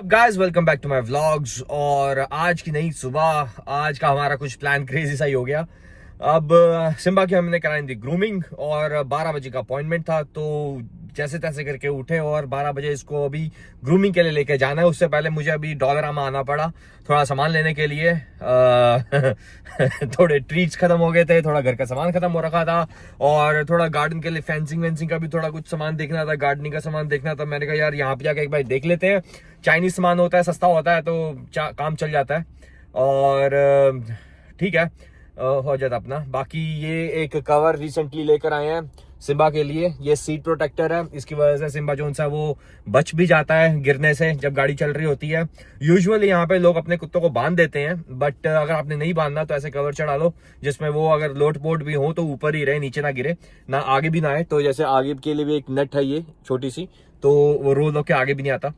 Guys welcome back to my vlogs. और आज की नई सुबह, आज का हमारा कुछ प्लान क्रेजी सा ही हो गया। अब सिम्बा की हमने कराई थी ग्रूमिंग और 12 बजे का अपॉइंटमेंट था, तो जैसे तैसे करके उठे और 12 बजे इसको अभी ग्रूमिंग के लिए लेके जाना है। उससे पहले मुझे अभी डॉलरामा आना पड़ा थोड़ा सामान लेने के लिए। थोड़े ट्रीट्स खत्म हो गए थे, थोड़ा घर का सामान खत्म हो रखा था और थोड़ा गार्डन के लिए फेंसिंग वेंसिंग का भी थोड़ा कुछ सामान देखना था, गार्डनिंग का सामान देखना था। मैंने कहा यार यहाँ पे जाके एक बार देख लेते हैं। चाइनीज सामान होता है, सस्ता होता है, तो काम चल जाता है और ठीक है, हो जाता अपना। बाकी ये एक कवर रिसेंटली लेकर आए हैं सिम्बा के लिए। ये सीट प्रोटेक्टर है, इसकी वजह से सिम्बा जो सा वो बच भी जाता है गिरने से जब गाड़ी चल रही होती है। यूजुअली यहाँ पे लोग अपने कुत्तों को बांध देते हैं, बट अगर आपने नहीं बांधना तो ऐसे कवर चढ़ा लो जिसमें वो अगर लोट पोट भी हो तो ऊपर ही रहे, नीचे ना गिरे, ना आगे भी ना आए। तो जैसे आगे के लिए भी एक नट है ये छोटी सी, तो वो रोल होके आगे भी नहीं आता।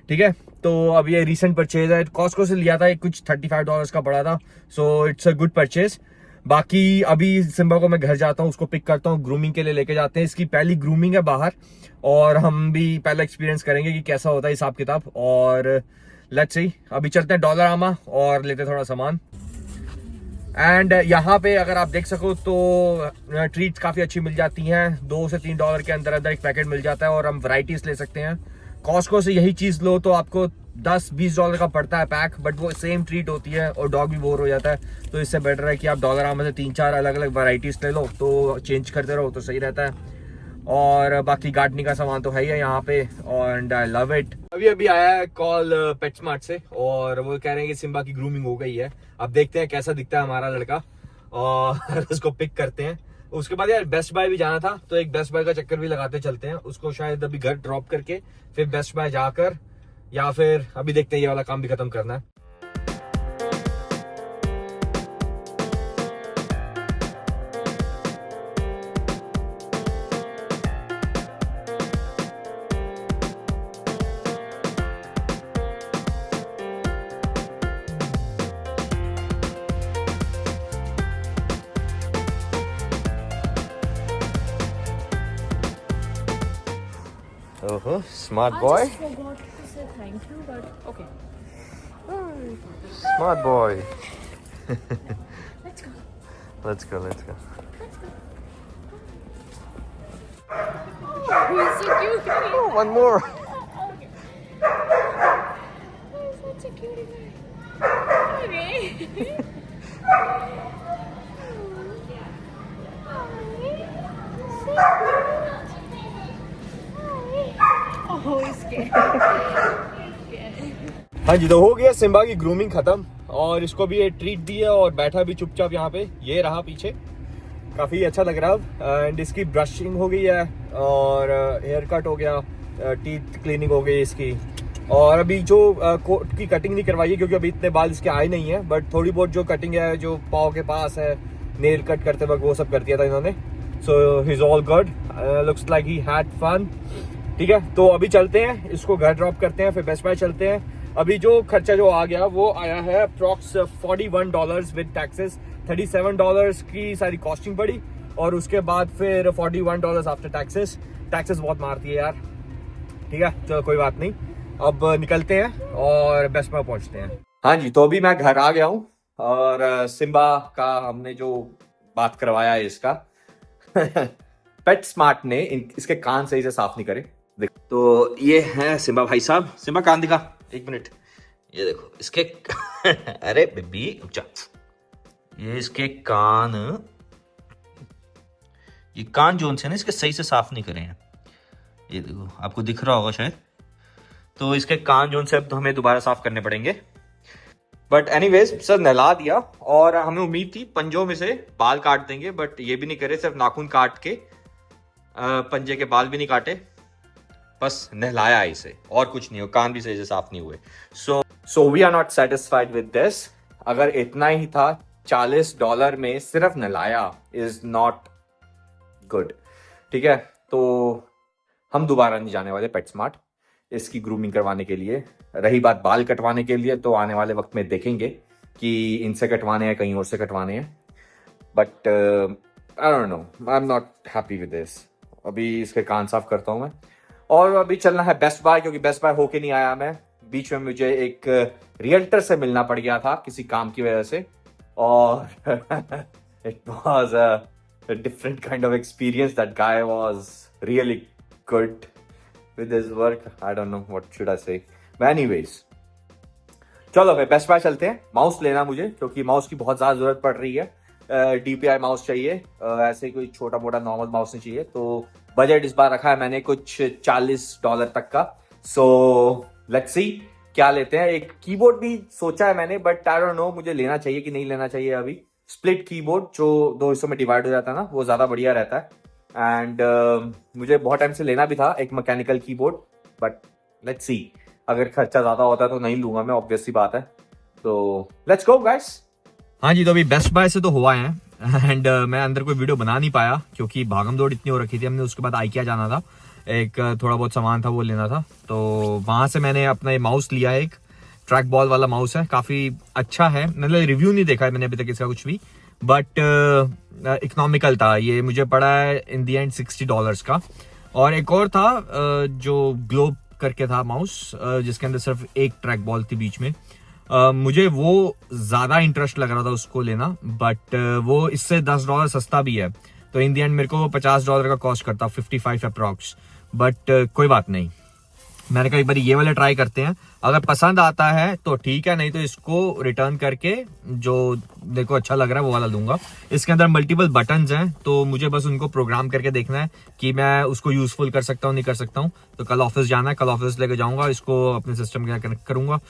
ठीक है, तो अब ये रिसेंट परचेज है, कॉस्को से लिया था, एक कुछ $35 का पड़ा था। So it's a good purchase. बाकी अभी सिम्बा को मैं घर जाता हूँ, उसको पिक करता हूँ, ग्रूमिंग के लिए लेके जाते हैं। इसकी पहली ग्रूमिंग है बाहर और हम भी पहला एक्सपीरियंस करेंगे कि कैसा होता है हिसाब किताब। और लेट्स सी, अभी चलते हैं डॉलरामा और लेते हैं थोड़ा सामान। एंड यहाँ पे अगर आप देख सको तो ट्रीट्स काफ़ी अच्छी मिल जाती हैं, $2 से $3 के अंदर अंदर एक पैकेट मिल जाता है और हम वैरायटीज ले सकते हैं। कॉस्को से यही चीज़ लो तो आपको $10-20 का पड़ता है पैक, बट वो सेम ट्रीट होती है और डॉग भी बोर हो जाता है। तो इससे बेटर है कि आप डॉलरामा से 3-4 अलग अलग वैरायटीज ले लो, तो चेंज करते रहो तो सही रहता है। और बाकी गार्डनिंग का सामान तो है ही है यहाँ पे एंड आई लव इट। अभी आया है कॉल पेटस्मार्ट से और वो कह रहे हैं कि सिम्बा की ग्रूमिंग हो गई है। अब देखते हैं कैसा दिखता है हमारा लड़का और उसको पिक करते हैं। उसके बाद यार बेस्ट बाय भी जाना था, तो एक बेस्ट बाय का चक्कर भी लगाते चलते हैं उसको। शायद अभी घर ड्रॉप करके फिर बेस्ट बाय जाकर, या फिर अभी देखते हैं ये वाला काम भी खत्म करना है। Oh, smart boy. I just forgot to say thank you, but okay. Smart boy. Let's go. Let's go. Let's go. Oh, he's so cute. Oh, one more. Okay. Oh, such a cutie guy. Okay. Oh, he's scared. हाँ जी, तो हो गया Simba की grooming खत्म और इसको भी ये ट्रीट दी है और बैठा भी चुपचाप यहाँ पे, ये रहा पीछे, काफी अच्छा लग रहा है। एंड इसकी ब्रशिंग हो गई है और हेयर कट हो गया, टीथ क्लीनिंग हो गई इसकी। और अभी जो कोट की कटिंग नहीं करवाई है क्योंकि अभी इतने बाल इसके आए नहीं है, बट थोड़ी बहुत जो कटिंग है जो पाँव के पास है नेल कट करते वक्त वो सब कर दिया था इन्होंने। So he is all good, looks like he had fun. ठीक है, तो अभी चलते हैं, इसको घर ड्रॉप करते हैं, फिर बेस्ट बाय चलते हैं। अभी जो खर्चा जो आ गया वो आया है अप्रॉक्स $41 विद टैक्सेस। $37 की सारी कॉस्टिंग पड़ी और उसके बाद फिर $41 आफ्टर टैक्सेस। टैक्सेस बहुत मारती है यार। ठीक है, चलो कोई बात नहीं, अब निकलते हैं और बेस्ट बाय पहुंचते हैं। हाँ जी, तो अभी मैं घर आ गया हूँ और सिम्बा का हमने जो बात करवाया है इसका पेट स्मार्ट ने इसके कान सही से साफ नहीं करे। तो ये है सिम्बा भाई साहब। सिम्बा कान दिखा, एक मिनट, ये देखो इसके अरे बेबी उच्चा, ये इसके कान, ये कान जोन से ना इसके सही से साफ नहीं करे हैं। ये देखो, आपको दिख रहा होगा शायद। तो इसके कान जोन से अब तो हमें दोबारा साफ करने पड़ेंगे। बट एनीवेज सर नहला दिया और हमें उम्मीद थी पंजों में से बाल काट देंगे, बट ये भी नहीं करे, सिर्फ नाखून काट के पंजे के बाल भी नहीं काटे, बस नहलाया इसे और कुछ नहीं हो। कान भी सही से साफ नहीं हुए। So we are not satisfied with this. अगर इतना ही था, $40 में सिर्फ नहलाया इज नॉट गुड। ठीक है, तो हम दोबारा नहीं जाने वाले पेट स्मार्ट इसकी ग्रूमिंग करवाने के लिए। रही बात बाल कटवाने के लिए, तो आने वाले वक्त में देखेंगे कि इनसे कटवाने हैं कहीं और से कटवाने हैं, but I don't no, I am not happy with this. अभी इसके कान साफ करता हूँ मैं और अभी चलना है बेस्ट बाय, क्योंकि बेस्ट बाय होके नहीं आया मैं। बीच में मुझे एक रियल्टर से मिलना पड़ गया था किसी काम की वजह से, और it was a different kind of experience. That guy was really good with his work. I don't know what should I say. But anyways, चलो भाई बेस्ट बाय चलते हैं. माउस लेना मुझे, क्योंकि माउस की बहुत ज्यादा जरूरत पड़ रही है. DPI माउस चाहिए, ऐसे कोई छोटा मोटा नॉर्मल माउस नहीं चाहिए. तो बजट इस बार रखा है मैंने कुछ $40 तक का. सो लेट्स सी क्या लेते हैं. एक कीबोर्ड भी सोचा है मैंने, बट आई डोंट नो मुझे लेना चाहिए कि नहीं लेना चाहिए. अभी स्प्लिट कीबोर्ड जो 2 हिस्सों में डिवाइड हो जाता है ना, वो ज्यादा बढ़िया रहता है. एंड मुझे बहुत टाइम से लेना भी था एक mechanical keyboard, but let's see. अगर खर्चा ज्यादा होता है तो नहीं लूंगा मैं, ऑब्वियस सी बात है. तो लेट्स गो गाइस. हाँ जी, तो अभी बेस्ट बाय से तो हुआ है. एंड मैं अंदर कोई वीडियो बना नहीं पाया क्योंकि भागम दौड़ इतनी हो रखी थी. हमने उसके बाद IKEA जाना था, एक थोड़ा बहुत सामान था वो लेना था. तो वहां से मैंने अपना ये माउस लिया है. एक ट्रैक बॉल वाला माउस है, काफी अच्छा है. मतलब रिव्यू नहीं देखा है मैंने अभी तक इसका कुछ भी, बट इकोनॉमिकल था. ये मुझे पड़ा है इन दी एंड $60 का. और एक और था जो ग्लोब करके था माउस, जिसके अंदर सिर्फ एक ट्रैक बॉल थी बीच में. मुझे वो ज्यादा इंटरेस्ट लग रहा था उसको लेना, बट वो इससे $10 सस्ता भी है. तो इन दी एंड मेरे को वो $50 का कॉस्ट करता, 55 अप्रॉक्स. बट कोई बात नहीं, मैंने कहा एक बार ये वाला ट्राई करते हैं. अगर पसंद आता है तो ठीक है, नहीं तो इसको रिटर्न करके जो देखो अच्छा लग रहा है वो वाला लूंगा. इसके अंदर मल्टीपल बटन्स हैं, तो मुझे बस उनको प्रोग्राम करके देखना है कि मैं उसको यूजफुल कर सकता हूँ नहीं कर सकता हूँ. तो कल ऑफिस जाना है, कल ऑफिस लेके जाऊंगा, इसको अपने सिस्टम के कनेक्ट करूंगा,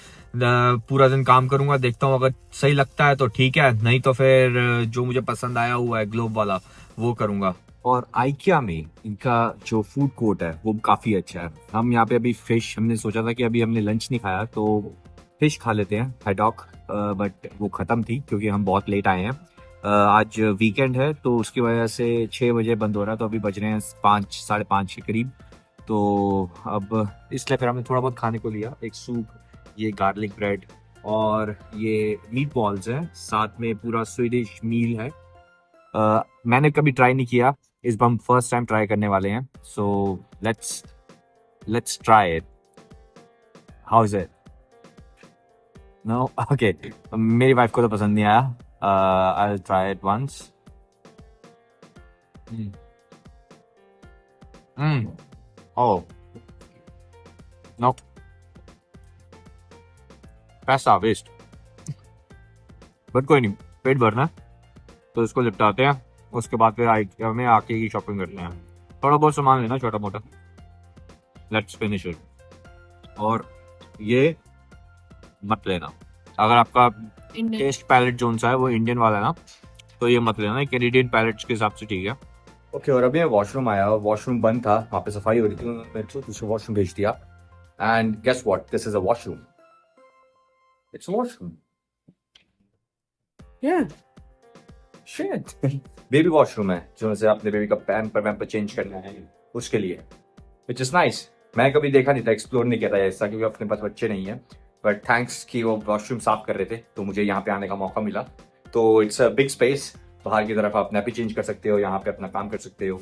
पूरा दिन काम करूंगा, देखता हूँ. अगर सही लगता है तो ठीक है, नहीं तो फिर जो मुझे पसंद आया हुआ है ग्लोब वाला वो करूंगा. और IKEA में इनका जो फूड कोर्ट है वो काफ़ी अच्छा है. हम यहाँ पे अभी फिश, हमने सोचा था कि अभी हमने लंच नहीं खाया तो फिश खा लेते हैं, हैडॉक, बट वो ख़त्म थी क्योंकि हम बहुत लेट आए हैं. आज वीकेंड है तो उसकी वजह से 6 बजे बंद हो रहा है. तो अभी बज रहे हैं 5, 5:30 के करीब. तो अब इसलिए फिर हमने थोड़ा बहुत खाने को लिया. एक सूप, ये गार्लिक ब्रेड और ये मीट बॉल्स हैं, साथ में पूरा स्वीडिश मील है. मैंने कभी ट्राई नहीं किया, इस बार हम फर्स्ट टाइम ट्राई करने वाले हैं. So let's try it. How is it? No, okay. मेरी वाइफ को तो पसंद नहीं आया. I will try it once. Oh no, पैसा वेस्ट. बट कोई नहीं, पेट भरना तो इसको निपटाते हैं. उसके बाद फिर IKEA में आके की शॉपिंग करते हैं. थोड़ा बहुत सामान लेना छोटा मोटा. Let's finish it. और ये मत लेना, अगर आपका टेस्ट पैलेट जोन सा है वो इंडियन वाला है ना, तो ये मत लेना. कैनेडियन पैलेट्स के हिसाब से ठीक है. ओके, और अभी मैं वॉशरूम आया, वॉशरूम बंद था, वहाँ पे सफाई हो रही थी, मैंने दूसरा वॉशरूम भेज दिया. And guess what, this is a washroom. It's washroom. Yeah shit, baby washroom है, जो जैसे अपने बेबी का पैम्पर चेंज करना है उसके लिए, विच इज नाइस. मैं कभी देखा नहीं था, एक्सप्लोर नहीं किया था ऐसा, क्योंकि अपने पास बच्चे नहीं है. बट थैंक्स कि वो वॉशरूम साफ कर रहे थे तो मुझे यहाँ पे आने का मौका मिला. तो इट्स अ बिग स्पेस, बाहर की तरफ आप नैपी चेंज कर सकते हो, यहाँ पे अपना काम कर सकते हो.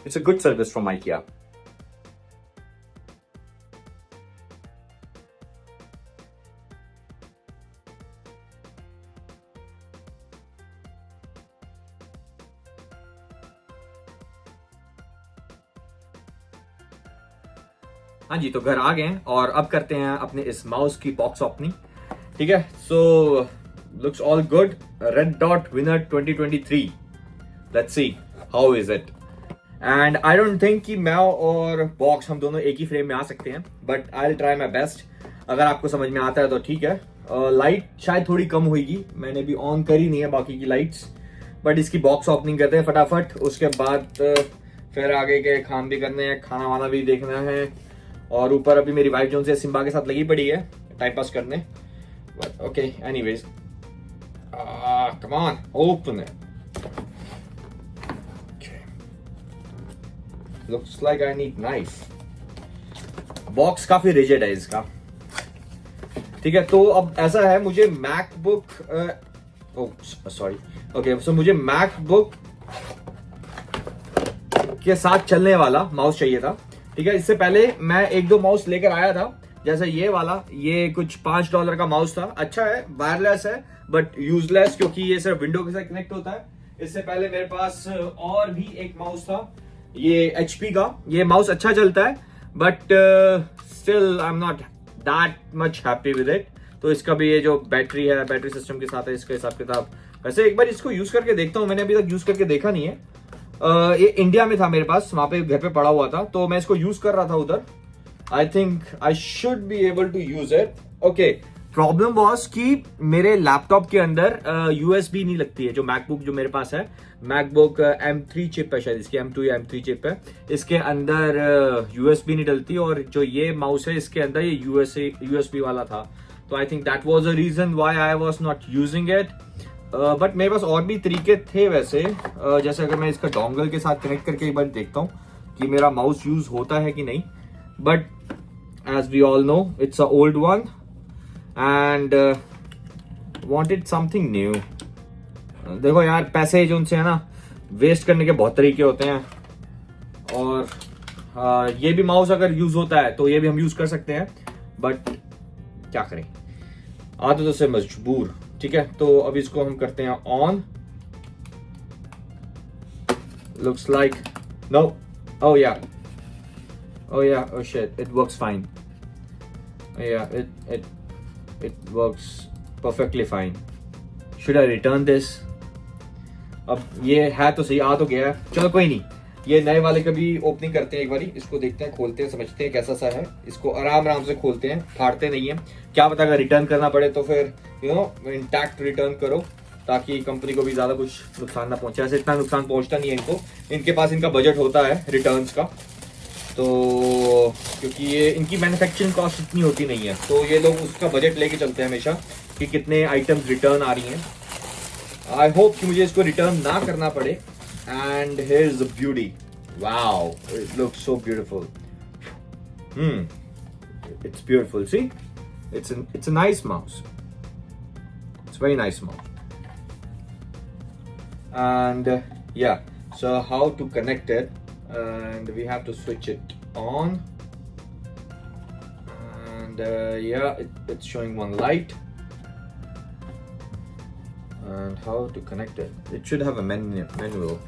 It's a good service from IKEA. हाँ जी, तो घर आ गए हैं और अब करते हैं अपने इस माउस की बॉक्स ओपनिंग. ठीक है, सो looks all good. Red dot winner 2023. Let's see how is it. And I don't think कि मैं और बॉक्स हम दोनों एक ही फ्रेम में आ सकते हैं, but I will try my best. अगर आपको समझ में आता है तो ठीक है. लाइट शायद थोड़ी कम होगी, मैंने भी ऑन करी नहीं है बाकी की लाइट्स. बट इसकी बॉक्स ओपनिंग करते हैं फटाफट. उसके बाद फिर आगे के काम भी करने हैं, खाना वाना भी देखना है. और ऊपर अभी मेरी वाइफ जो से सिम्बा के साथ लगी पड़ी है टाइम पास करने. But okay, anyways, come on, open it. Looks like I need knife. Box काफी रिजिड है इसका. ठीक है, तो अब ऐसा है, मुझे मैकबुक, सॉरी, ओके, सो मुझे मैकबुक के साथ चलने वाला माउस चाहिए था. ठीक है, इससे पहले मैं 1-2 माउस लेकर आया था जैसे ये वाला, ये कुछ $5 का माउस था, अच्छा है, वायरलेस है बट यूजलेस, क्योंकि ये सिर्फ विंडो के साथ कनेक्ट होता है। इससे पहले मेरे पास और भी एक माउस था, ये HP का। ये माउस अच्छा चलता है but still I am not that much happy with it. तो इसका भी ये जो बैटरी है, बैटरी सिस्टम के साथ है, इसका हिसाब किताब। वैसे एक बार इसको यूज करके देखता हूँ, मैंने अभी तक यूज करके देखा नहीं है। ये इंडिया में था मेरे पास, वहां पे घर पे पड़ा हुआ था, तो मैं इसको यूज कर रहा था उधर। I think I should be able to use it. Okay, problem was कि मेरे लैपटॉप के अंदर USB नहीं लगती है। जो मैकबुक जो मेरे पास है, मैकबुक M3 चिप है शायद, इसकी M2 या M3 चिप है, इसके अंदर USB नहीं डलती। और जो ये माउस है इसके अंदर ये USB वाला था। तो I think that was a reason why I was not using it. But मेरे पास और भी तरीके थे वैसे। जैसे अगर मैं इसका डोंगल के साथ कनेक्ट करके एक बार देखता हूँ कि मेरा माउस यूज होता है कि नहीं। But as we all know, it's a old one and wanted something new. देखो यार, पैसे जो उनसे है ना, वेस्ट करने के बहुत तरीके होते हैं। और ये भी माउस अगर यूज होता है तो ये भी हम यूज कर सकते हैं, बट क्या करें, आदतों से मजबूर। ठीक है, तो अब इसको हम करते हैं on. Looks like no, oh yeah, oh shit, it works fine. Yeah it works perfectly fine. Should I return this? अब ये है तो सही, आ तो गया है, चलो कोई नहीं। ये नए वाले का भी ओपनिंग करते हैं एक बारी, इसको देखते हैं, खोलते हैं, समझते हैं कैसा सा है। इसको आराम आराम से खोलते हैं, फाड़ते नहीं है। क्या पता अगर रिटर्न करना पड़े तो फिर इंटैक्ट रिटर्न करो, ताकि कंपनी को भी ज्यादा कुछ नुकसान ना पहुंचे। ऐसे इतना नुकसान पहुंचता नहीं है इनको, इनके पास इनका बजट होता है रिटर्न्स का। तो क्योंकि ये इनकी मैन्युफैक्चरिंग कॉस्ट इतनी होती नहीं है, तो ये लोग उसका बजट लेके चलते हैं हमेशा कि कितने आइटम्स रिटर्न आ रही हैं। आई होप कि मुझे इसको रिटर्न ना करना पड़े। And here's the beauty. Wow, it looks so beautiful. It's beautiful. See, it's a nice mouse. It's a very nice mouse. And yeah, so how to connect it? And we have to switch it on. And yeah, it's showing one light. And how to connect it? It should have a manual.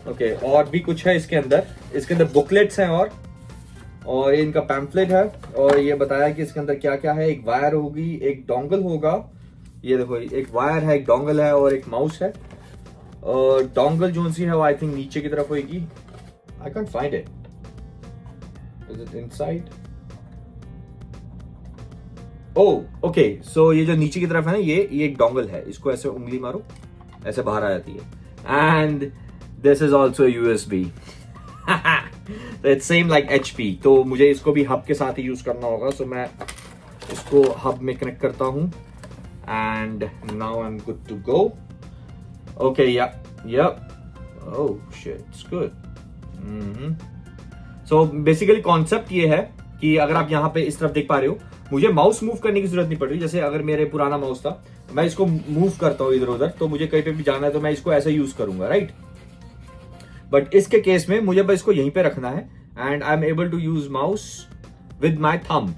Okay, और भी कुछ है इसके अंदर booklets हैं और ये इनका पैम्फलेट है। और ये बताया कि इसके अंदर क्या क्या है। एक वायर होगी, एक डोंगल होगा, ये देखो, एक वायर है, एक डोंगल है और एक माउस है। और डोंगल जो सी है वो आई थिंक नीचे की तरफ होगी। I can't find it, is it inside? Okay, so ये जो नीचे की तरफ है ना, ये एक डोंगल है। इसको ऐसे उंगली मारो, ऐसे बाहर आ जाती है। And this is also USB। It's same like HP। तो मुझे इसको भी हब के साथ ही यूज करना होगा। सो मैं इसको हब में कनेक्ट करता हूं and now I am good to go. Okay, oh shit, it's good. So basically concept ये है कि अगर आप यहाँ पे इस तरफ देख पा रहे हो, मुझे माउस मूव करने की जरूरत नहीं पड़ रही। जैसे अगर मेरे पुराना माउस था, मैं इसको मूव करता हूं इधर उधर, तो मुझे कहीं पे भी जाना है तो मैं इसको ऐसे यूज करूंगा, राइट। बट इसके केस में मुझे बस इसको यहीं पे रखना है and I am able to use mouse with my thumb.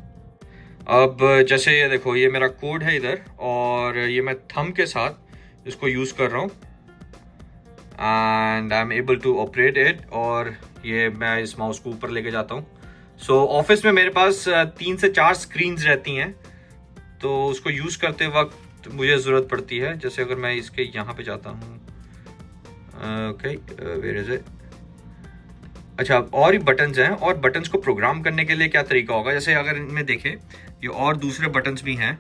अब जैसे ये देखो, ये मेरा कोड है इधर और ये मैं थंब के साथ इसको यूज कर रहा हूँ and I am able to operate it. और ये मैं इस माउस को ऊपर लेके जाता हूँ। सो ऑफिस में मेरे पास 3 से 4 स्क्रीन्स रहती हैं, तो उसको यूज करते वक्त मुझे जरूरत पड़ती है। जैसे अगर मैं इसके यहाँ पे जाता हूँ, ओके, वेयर इज इट? अच्छा, और भी बटन्स हैं, और बटन्स को प्रोग्राम करने के लिए क्या तरीका होगा? जैसे अगर इनमें देखें, ये और दूसरे बटन्स भी हैं,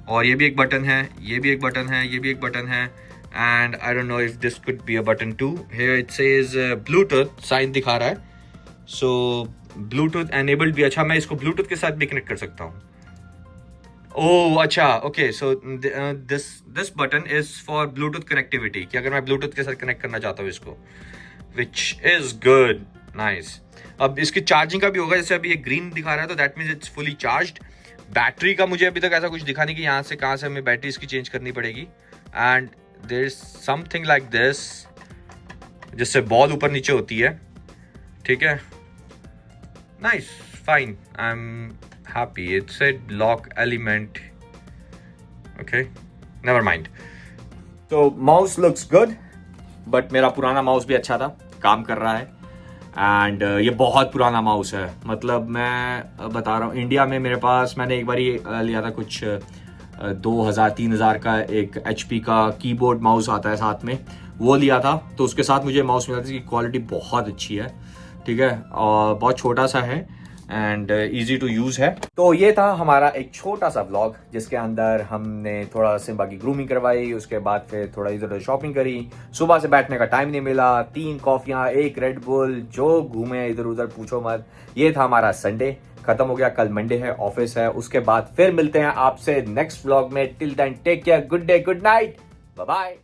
और ये भी एक बटन है, ये भी एक बटन है, ये भी एक बटन है। And I don't know if this could be a button too. Here it says Bluetooth sign दिखा रहा है, सो ब्लूटूथ एनेबल्ड भी। अच्छा, मैं इसको ब्लूटूथ के साथ भी कनेक्ट कर सकता हूँ। ओह अच्छा, okay, so this button is for Bluetooth connectivity, कि अगर मैं ब्लूटूथ के साथ कनेक्ट करना चाहता हूँ इसको, विच इज गुड, नाइस। अब इसकी चार्जिंग का भी होगा। जैसे अभी ये ग्रीन दिखा रहा है तो that means it's fully charged. Battery का मुझे अभी तक ऐसा कुछ दिखा नहीं कि यहाँ से कहाँ से हमें बैटरी इसकी चेंज करनी पड़ेगी। And there is something like this, जिससे बॉल ऊपर नीचे होती है, ठीक है, nice, fine. I'm happy. It said lock element. Okay, never mind. So mouse looks good, but मेरा पुराना माउस भी अच्छा था, काम कर रहा है. एंड ये बहुत पुराना माउस है. मतलब मैं बता रहा हूँ, इंडिया में मेरे पास मैंने एक बार लिया था कुछ 2000-3000 का एक HP का कीबोर्ड माउस आता है साथ में, वो लिया था. तो उसके साथ मुझे माउस मिला था जिसकी क्वालिटी बहुत अच्छी है, ठीक है, और बहुत छोटा सा है एंड इजी टू यूज है. तो ये था हमारा एक छोटा सा व्लॉग जिसके अंदर हमने थोड़ा सिम्बा की ग्रूमिंग करवाई, उसके बाद फिर थोड़ा इधर उधर शॉपिंग करी. सुबह से बैठने का टाइम नहीं मिला, 3 कॉफियां, 1 रेड बुल, जो घूमे इधर उधर पूछो मत. ये था हमारा संडे, खत्म हो गया. कल मंडे है, ऑफिस है. उसके बाद फिर मिलते हैं आपसे नेक्स्ट व्लॉग में. Till then take care, good day, good night, bye bye.